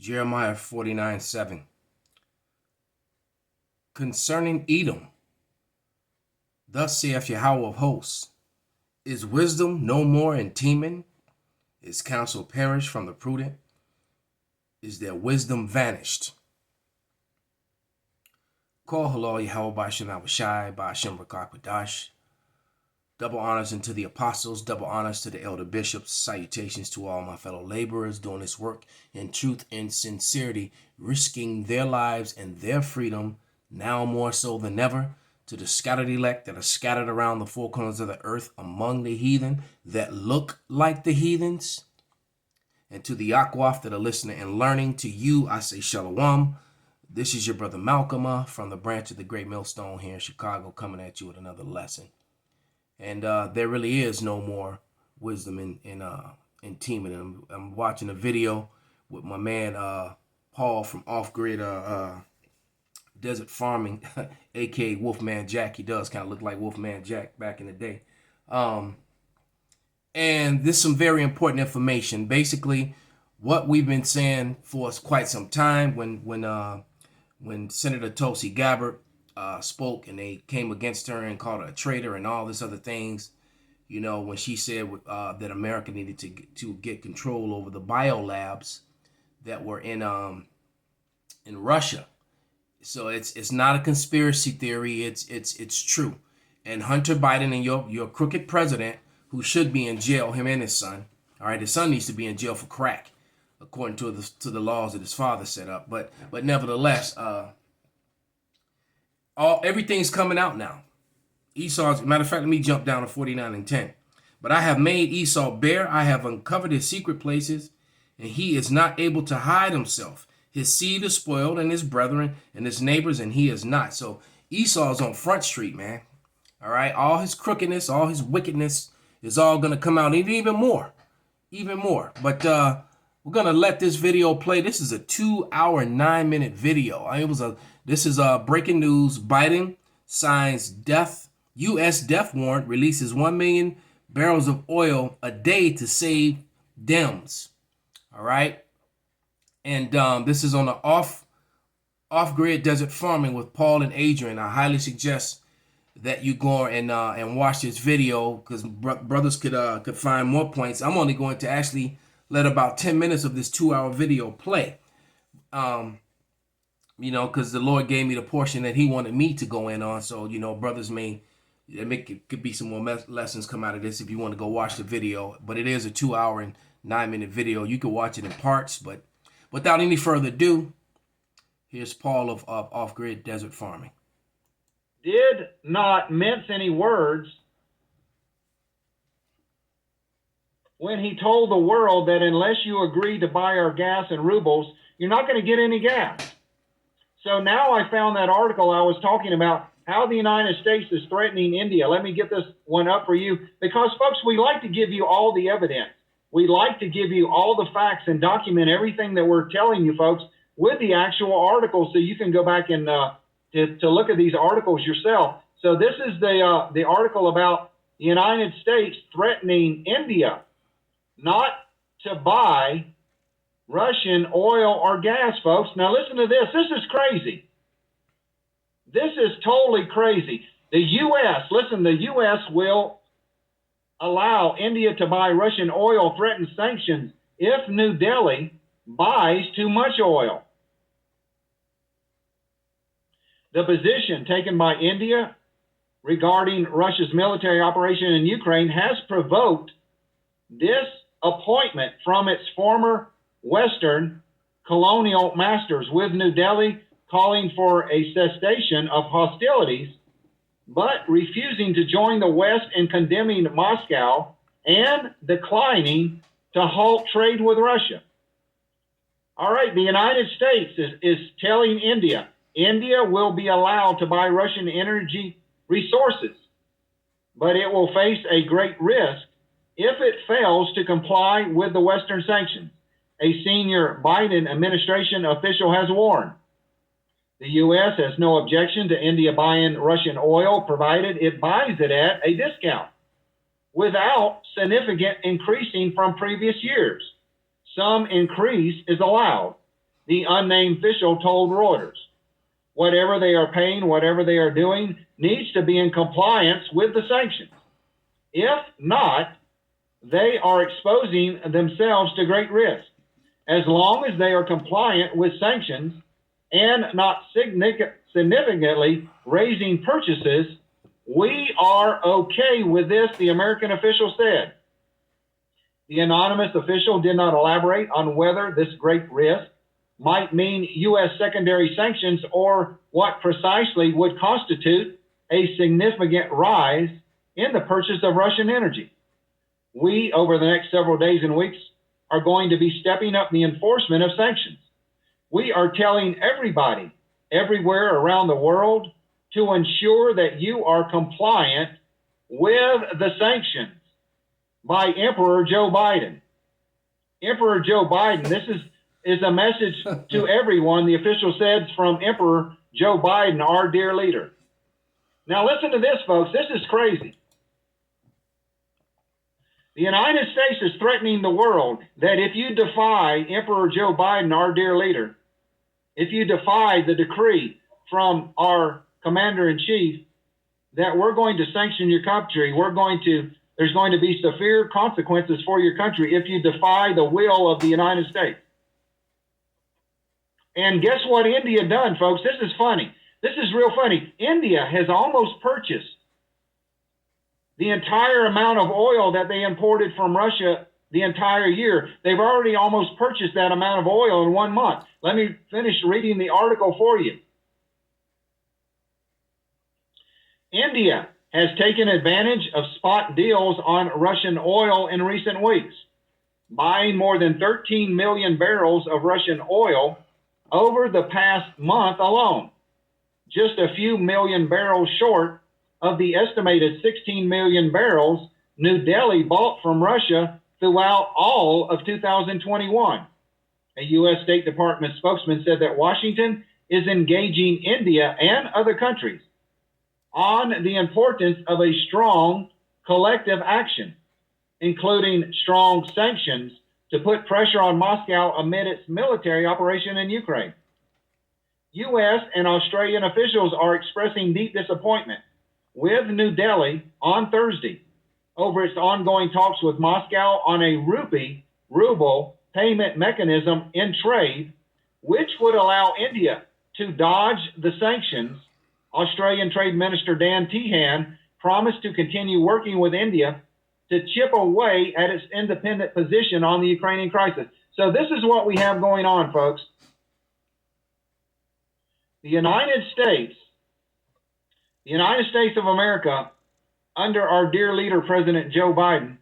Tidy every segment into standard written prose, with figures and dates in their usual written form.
Jeremiah 49:7. Concerning Edom, thus saith Yahweh of hosts, is wisdom no more in Teman? Is counsel perished from the prudent? Is their wisdom vanished? Call halal Yahweh Bashem Abishai, Bashem Rakakwadash. Double honors unto the apostles, double honors to the elder bishops, salutations to all my fellow laborers doing this work in truth and sincerity, risking their lives and their freedom, now more so than ever, to the scattered elect that are scattered around the four corners of the earth among the heathen that look like the heathens, and to the Akwaf that are listening and learning. To you, I say shalom. This is your brother Malcolm from the branch of the Great Millstone here in Chicago, coming at you with another lesson. And there really is no more wisdom in Teman. I'm watching a video with my man Paul from Off Grid Desert Farming, aka Wolfman Jack. He does kind of look like Wolfman Jack back in the day. And this is some very important information. Basically, what we've been saying for quite some time when Senator Tulsi Gabbard spoke and they came against her and called her a traitor and all this other things, you know, when she said that America needed to get control over the biolabs that were in Russia. So it's not a conspiracy theory. It's true. And Hunter Biden and your crooked president, who should be in jail, him and his son. All right, his son needs to be in jail for crack, according to the laws that his father set up. But nevertheless, everything's coming out now. Esau's, matter of fact, let me jump down to 49:10. But I have made Esau bare, I have uncovered his secret places, and he is not able to hide himself. His seed is spoiled, and his brethren and his neighbors, and he is not. So Esau's on Front Street, man. All right, all his crookedness, all his wickedness is all gonna come out, even more. But we're gonna let this video play. This is a 2-hour 9-minute video. This is breaking news. Biden signs U.S. death warrant, releases 1 million barrels of oil a day to save Dems. All right, and this is on the off-grid desert farming with Paul and Adrian. I highly suggest that you go and watch this video, because brothers could find more points. I'm only going to actually let about 10 minutes of this 2-hour video play. Because the Lord gave me the portion that he wanted me to go in on. So, brothers could be some more lessons come out of this if you want to go watch the video. But it is a 2-hour and 9-minute video. You can watch it in parts. But without any further ado, here's Paul of Off-Grid Desert Farming. Did not mince any words when he told the world that unless you agree to buy our gas in rubles, you're not going to get any gas. So now I found that article I was talking about, how the United States is threatening India. Let me get this one up for you, because, folks, we like to give you all the evidence. We like to give you all the facts and document everything that we're telling you, folks, with the actual article, so you can go back and to look at these articles yourself. So this is the article about the United States threatening India not to buy Russian oil or gas, folks. Now listen to this. This is crazy. This is totally crazy. The U.S., listen, the U.S. will allow India to buy Russian oil, threaten sanctions if New Delhi buys too much oil. The position taken by India regarding Russia's military operation in Ukraine has provoked disappointment from its former Western colonial masters, with New Delhi calling for a cessation of hostilities, but refusing to join the West in condemning Moscow and declining to halt trade with Russia. All right, the United States is telling India will be allowed to buy Russian energy resources, but it will face a great risk if it fails to comply with the Western sanctions, a senior Biden administration official has warned. The U.S. has no objection to India buying Russian oil, provided it buys it at a discount, without significant increasing from previous years. Some increase is allowed. the unnamed official told Reuters. Whatever they are paying, whatever they are doing, needs to be in compliance with the sanctions. If not, they are exposing themselves to great risk. As long as they are compliant with sanctions and not significantly raising purchases, we are okay with this, the American official said. The anonymous official did not elaborate on whether this great risk might mean U.S. secondary sanctions or what precisely would constitute a significant rise in the purchase of Russian energy. We, over the next several days and weeks, are going to be stepping up the enforcement of sanctions. We are telling everybody, everywhere around the world, to ensure that you are compliant with the sanctions by Emperor Joe Biden. Emperor Joe Biden, this is a message to everyone, the official said, from Emperor Joe Biden, our dear leader. Now listen to this, folks. This is crazy. The United States is threatening the world that if you defy Emperor Joe Biden, our dear leader, if you defy the decree from our commander-in-chief, that we're going to sanction your country, there's going to be severe consequences for your country if you defy the will of the United States. And guess what India done, folks? This is funny. This is real funny. India has almost purchased the entire amount of oil that they imported from Russia the entire year. They've already almost purchased that amount of oil in 1 month. Let me finish reading the article for you. India has taken advantage of spot deals on Russian oil in recent weeks, buying more than 13 million barrels of Russian oil over the past month alone, just a few million barrels short of the estimated 16 million barrels New Delhi bought from Russia throughout all of 2021. A U.S. State Department spokesman said that Washington is engaging India and other countries on the importance of a strong collective action, including strong sanctions to put pressure on Moscow amid its military operation in Ukraine. U.S. and Australian officials are expressing deep disappointment with New Delhi on Thursday over its ongoing talks with Moscow on a ruble payment mechanism in trade, which would allow India to dodge the sanctions. Australian Trade Minister Dan Tehan promised to continue working with India to chip away at its independent position on the Ukrainian crisis. So this is what we have going on, folks. The United States of America, under our dear leader, President Joe Biden,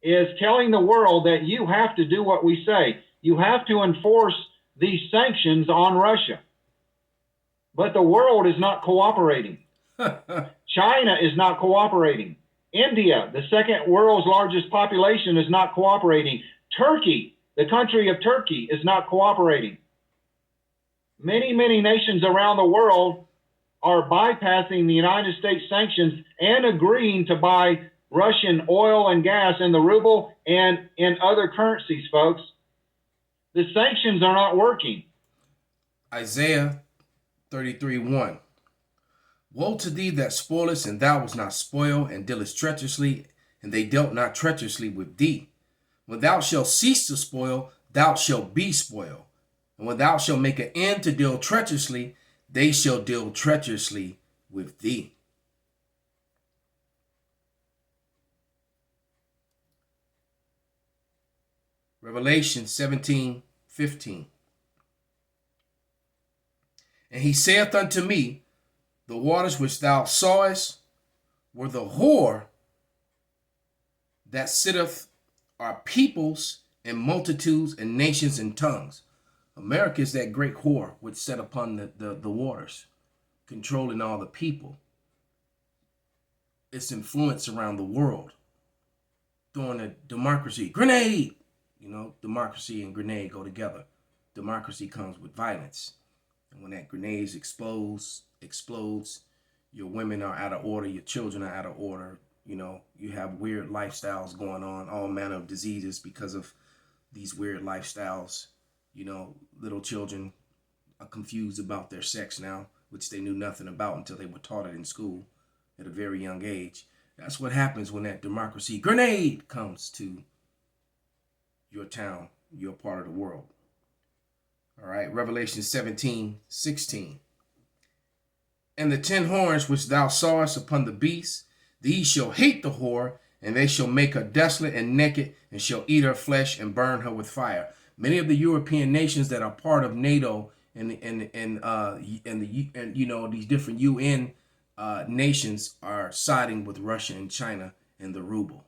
is telling the world that you have to do what we say. You have to enforce these sanctions on Russia. But the world is not cooperating. China is not cooperating. India, the second world's largest population, is not cooperating. Turkey, the country of Turkey, is not cooperating. Many, many nations around the world are bypassing the United States sanctions and agreeing to buy Russian oil and gas in the ruble and in other currencies, folks. The sanctions are not working. Isaiah 33:1. Woe to thee that spoilest, and thou wast not spoiled, and dealest treacherously, and they dealt not treacherously with thee. When thou shalt cease to spoil, thou shalt be spoiled. And when thou shalt make an end to deal treacherously, they shall deal treacherously with thee. Revelation 17:15. And he saith unto me, the waters which thou sawest were the whore that sitteth are peoples and multitudes and nations and tongues. America is that great whore which sat upon the waters, controlling all the people. Its influence around the world, throwing a democracy grenade. You know, democracy and grenade go together. Democracy comes with violence. And when that grenade explodes, your women are out of order, your children are out of order. You know, you have weird lifestyles going on, all manner of diseases because of these weird lifestyles. little children are confused about their sex now, which they knew nothing about until they were taught it in school at a very young age. That's what happens when that democracy grenade comes to your town, your part of the world. All right, Revelation 17:16. And the 10 horns which thou sawest upon the beast, these shall hate the whore, and they shall make her desolate and naked, and shall eat her flesh and burn her with fire. Many of the European nations that are part of NATO and these different UN nations are siding with Russia and China and the ruble.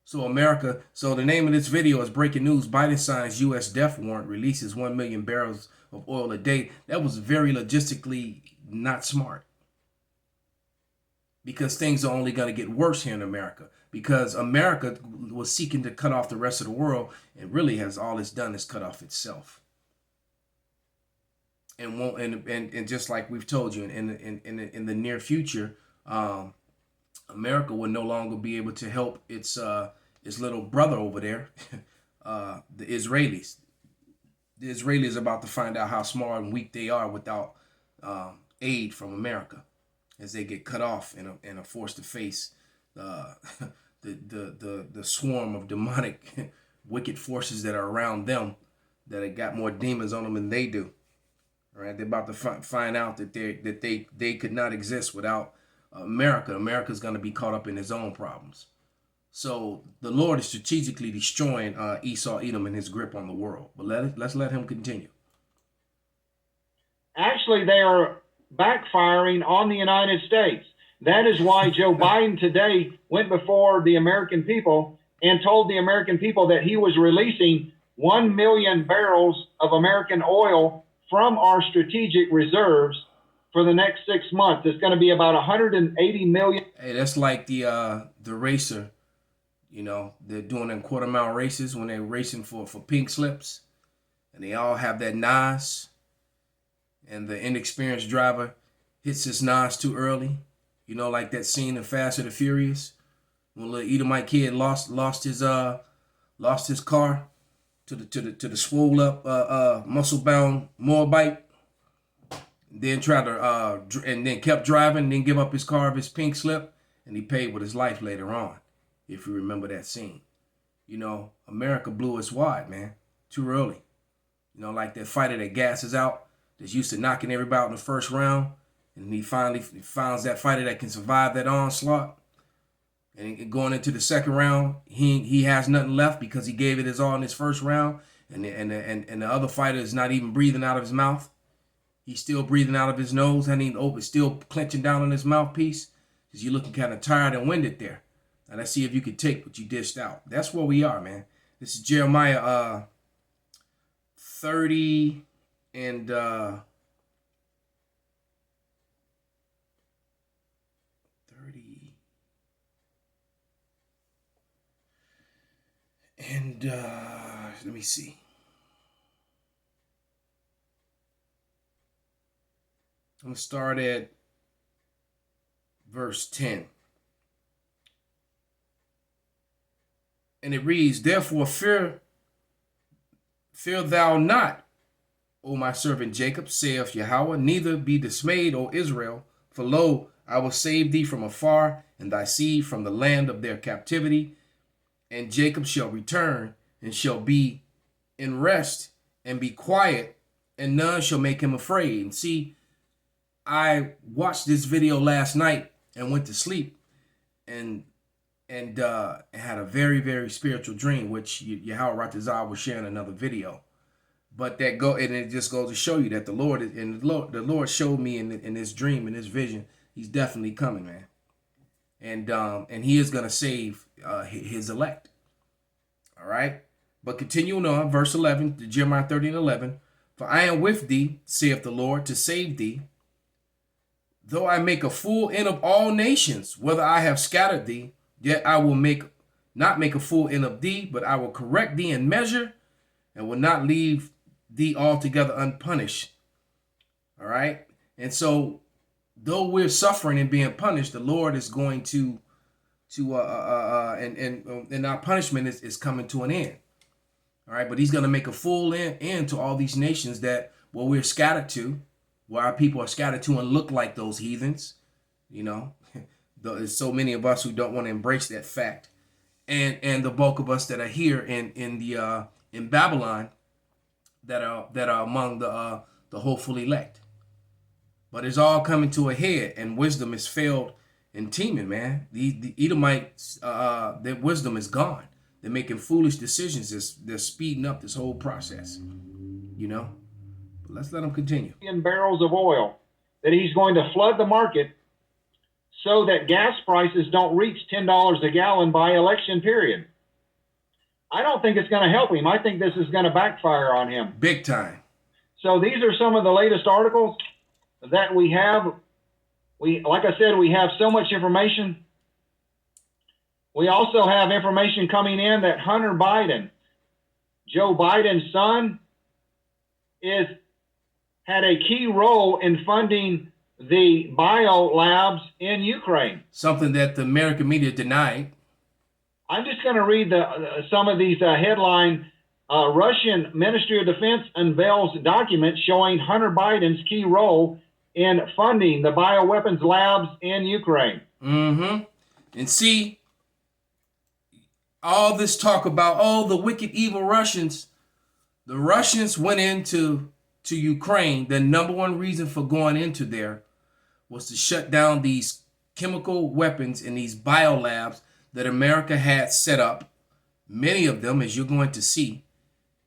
So America, so the name of this video is breaking news. Biden signs U.S. death warrant, releases 1 million barrels of oil a day. That was very logistically not smart, because things are only going to get worse here in America, because America was seeking to cut off the rest of the world, and really has all it's done is cut off itself. And won't and just like we've told you, in the near future, America will no longer be able to help its little brother over there, the Israelis. The Israelis are about to find out how small and weak they are without aid from America, as they get cut off and are forced to face the swarm of demonic, wicked forces that are around them, that have got more demons on them than they do. All right, they're about to find out that they could not exist without America. America's going to be caught up in its own problems. So the Lord is strategically destroying Esau, Edom, and his grip on the world. But let's let him continue. Actually, they are backfiring on the United States. That is why Joe Biden today went before the American people and told the American people that he was releasing 1 million barrels of American oil from our strategic reserves for the next 6 months. It's going to be about 180 million. Hey, that's like the racer. They're doing them quarter-mile races when they're racing for pink slips, and they all have that NOS, and the inexperienced driver hits his NOS too early. Like that scene in Fast and the Furious, when little Edomite kid lost his car to the swole up muscle-bound Moabite, then tried to and then kept driving, then give up his car of his pink slip, and he paid with his life later on, if you remember that scene. America blew its wad, man, too early. Like that fighter that gasses out, that's used to knocking everybody out in the first round, and he finally finds that fighter that can survive that onslaught. And going into the second round, he has nothing left because he gave it his all in his first round, and the other fighter is not even breathing out of his mouth. He's still breathing out of his nose, and he's still clenching down on his mouthpiece, because you're looking kind of tired and winded there. Now let's see if you can take what you dished out. That's where we are, man. This is Jeremiah 30 and 30 and let me see. I'm going to start at verse 10. And it reads, "Therefore fear thou not, O my servant Jacob, saith Yahweh, neither be dismayed, O Israel, for lo, I will save thee from afar, and thy seed from the land of their captivity. And Jacob shall return, and shall be in rest, and be quiet, and none shall make him afraid." And see, I watched this video last night and went to sleep, and had a very, very spiritual dream, which Yahweh Ratazar will share in another video. But it just goes to show you that the Lord showed me in this dream, in this vision, he's definitely coming, man. And he is going to save his elect. All right. But continuing on, verse 11, Jeremiah 30 and 11. "For I am with thee, saith the Lord, to save thee. Though I make a full end of all nations, whether I have scattered thee, yet I will not make a full end of thee, but I will correct thee in measure, and will not leave thee altogether unpunished." All right. And so, though we're suffering and being punished, the Lord is going and our punishment is coming to an end. All right, but he's going to make a full end to all these nations that we're scattered to, where our people are scattered to and look like those heathens. You know, there's so many of us who don't want to embrace that fact, and the bulk of us that are here in Babylon that are among the hopeful elect. But it's all coming to a head, and wisdom is failed and teeming, man. The Edomites, their wisdom is gone. They're making foolish decisions. They're speeding up this whole process, you know. But let's let them continue. Barrels of oil that he's going to flood the market so that gas prices don't reach $10 a gallon by election period. I don't think it's going to help him. I think this is going to backfire on him. Big time. So these are some of the latest articles that we have. Like I said, we have so much information. We also have information coming in that Hunter Biden, Joe Biden's son, had a key role in funding the bio labs in Ukraine. Something that the American media denied. I'm just going to read some of these headline. Russian Ministry of Defense unveils documents showing Hunter Biden's key role in funding the bioweapons labs in Ukraine. Mm-hmm. And see, all this talk about, the wicked, evil Russians. The Russians went into Ukraine. The number one reason for going into there was to shut down these chemical weapons in these biolabs that America had set up. Many of them, as you're going to see,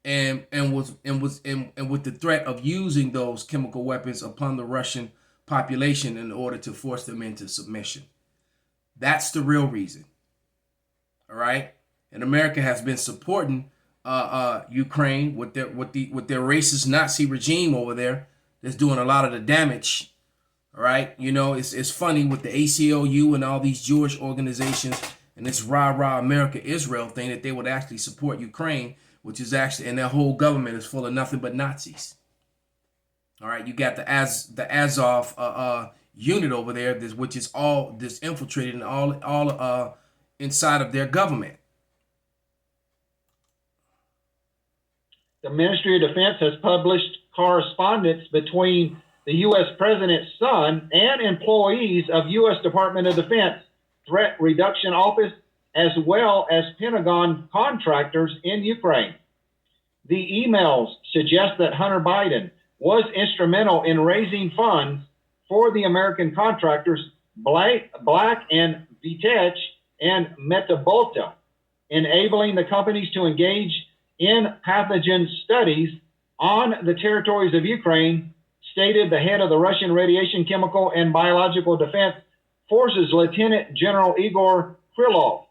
and with the threat of using those chemical weapons upon the Russian population in order to force them into submission. That's the real reason. All right. And America has been supporting Ukraine with their racist Nazi regime over there that's doing a lot of the damage. All right, you know, it's funny with the ACLU and all these Jewish organizations and this rah America Israel thing that they would actually support Ukraine, which is actually, and their whole government is full of nothing but Nazis. All right, you got the Azov unit over there, which is all this infiltrated and all inside of their government. The Ministry of Defense has published correspondence between the U.S. President's son and employees of U.S. Department of Defense Threat Reduction Office, as well as Pentagon contractors in Ukraine. The emails suggest that Hunter Biden was instrumental in raising funds for the American contractors Black and Vitech and Metabolta, enabling the companies to engage in pathogen studies on the territories of Ukraine, stated the head of the Russian Radiation, Chemical, and Biological Defense Forces, Lieutenant General Igor Krylov.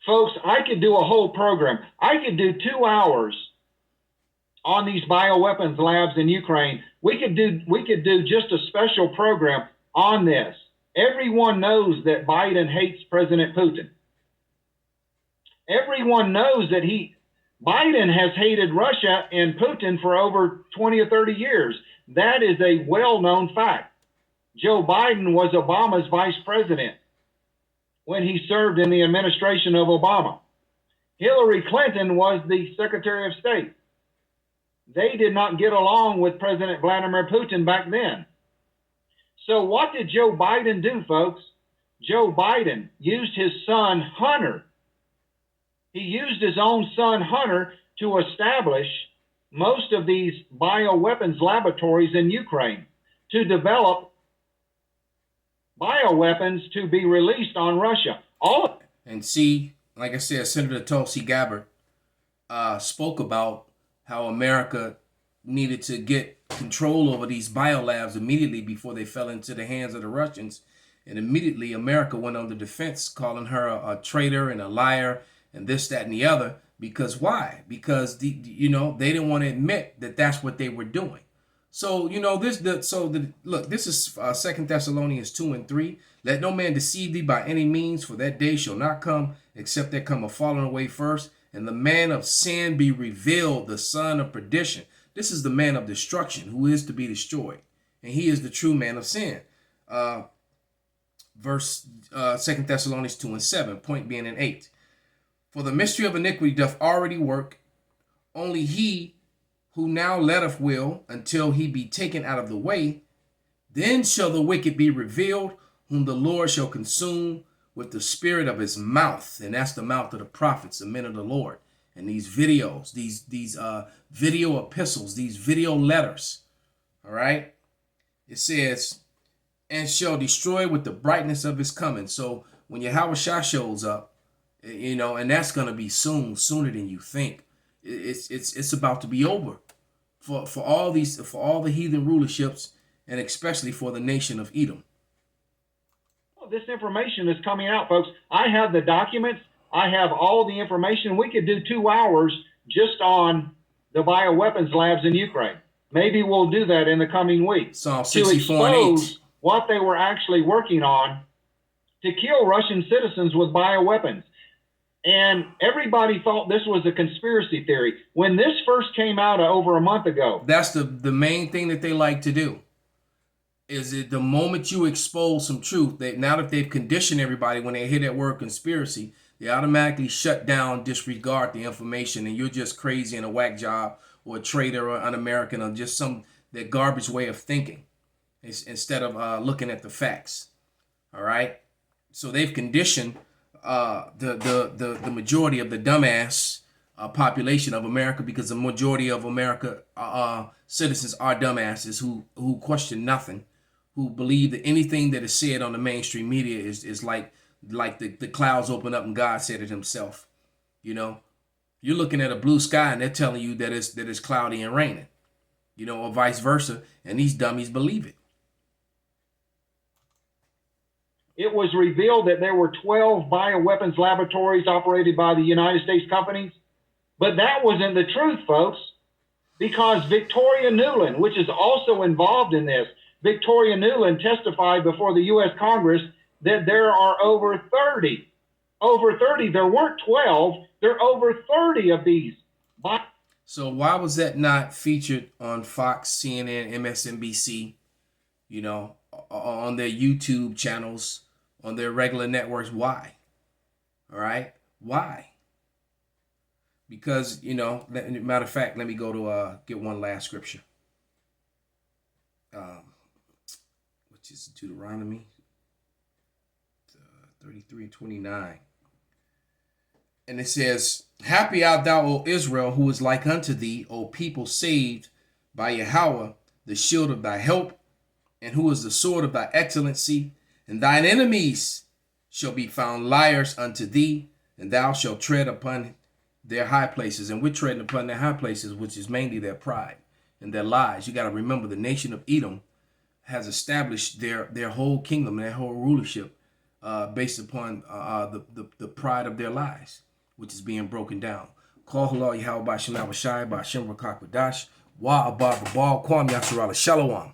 Folks, I could do a whole program. I could do 2 hours on these bioweapons labs in Ukraine. We could do just a special program on this. Everyone knows that Biden hates President Putin. Everyone knows that Biden has hated Russia and Putin for over 20 or 30 years. That is a well-known fact. Joe Biden was Obama's vice president when he served in the administration of Obama. Hillary Clinton was the Secretary of State. They did not get along with President Vladimir Putin back then. So what did Joe Biden do, folks? Joe Biden used his son, Hunter. He used his own son, Hunter, to establish most of these bioweapons laboratories in Ukraine to develop bioweapons to be released on Russia. And see, like I said, Senator Tulsi Gabbard spoke about how America needed to get control over these biolabs immediately before they fell into the hands of the Russians. And immediately America went on the defense, calling her a traitor and a liar and this, that, and the other. Because why? Because they didn't want to admit that that's what they were doing. So look, this is 2 Thessalonians 2:3. Let no man deceive thee by any means, for that day shall not come except there come a falling away first, and the man of sin be revealed, the son of perdition. This is the man of destruction, who is to be destroyed, and he is the true man of sin. 2 Thessalonians 2:7, point being in 8. For the mystery of iniquity doth already work. Only he who now letteth will, until he be taken out of the way. Then shall the wicked be revealed, whom the Lord shall consume with the spirit of his mouth. And that's the mouth of the prophets, the men of the Lord. And these videos, these video epistles, these video letters. All right. It says, and shall destroy with the brightness of his coming. So when Yahweh Shah shows up, and that's gonna be soon, sooner than you think. It's about to be over for all the heathen rulerships, and especially for the nation of Edom. Well, this information is coming out, folks. I have the documents. I have all the information. We could do 2 hours just on the bioweapons labs in Ukraine. Maybe we'll do that in the coming weeks Psalm to 64 and 8. expose what they were actually working on to kill Russian citizens with bioweapons. And everybody thought this was a conspiracy theory. When this first came out over a month ago. That's the main thing that they like to do. Is it the moment you expose some truth, now that they've conditioned everybody, when they hear that word conspiracy, they automatically shut down, disregard the information, and you're just crazy and a whack job or a traitor or un-American or just that garbage way of thinking instead of looking at the facts. All right? So they've conditioned the majority of the dumbass population of America, because the majority of America citizens are dumbasses who question nothing, who believe that anything that is said on the mainstream media is like the clouds open up and God said it himself. You're looking at a blue sky and they're telling you that it's cloudy and raining, or vice versa, and these dummies believe it. It was revealed that there were 12 bioweapons laboratories operated by the United States companies. But that wasn't the truth, folks, because Victoria Nuland, which is also involved in this, Victoria Nuland testified before the U.S. Congress that there are over 30. Over 30. There weren't 12. There are over 30 of these. So why was that not featured on Fox, CNN, MSNBC, on their YouTube channels, on their regular networks? Why? All right? Why? Because, matter of fact, let me go to get one last scripture, which is Deuteronomy 33:29. And it says, happy art thou, O Israel, who is like unto thee, O people saved by Yahweh, the shield of thy help, and who is the sword of thy excellency. And thine enemies shall be found liars unto thee, and thou shalt tread upon their high places. And we're treading upon their high places, which is mainly their pride and their lies. You got to remember, the nation of Edom has established their whole kingdom, their whole rulership, based upon the pride of their lies, which is being broken down. Call halal Yahweh Ba'Shem Abashai Ba'Shem Rakak Wadash Wa Abba Babal Kwam Yasharala Shalom.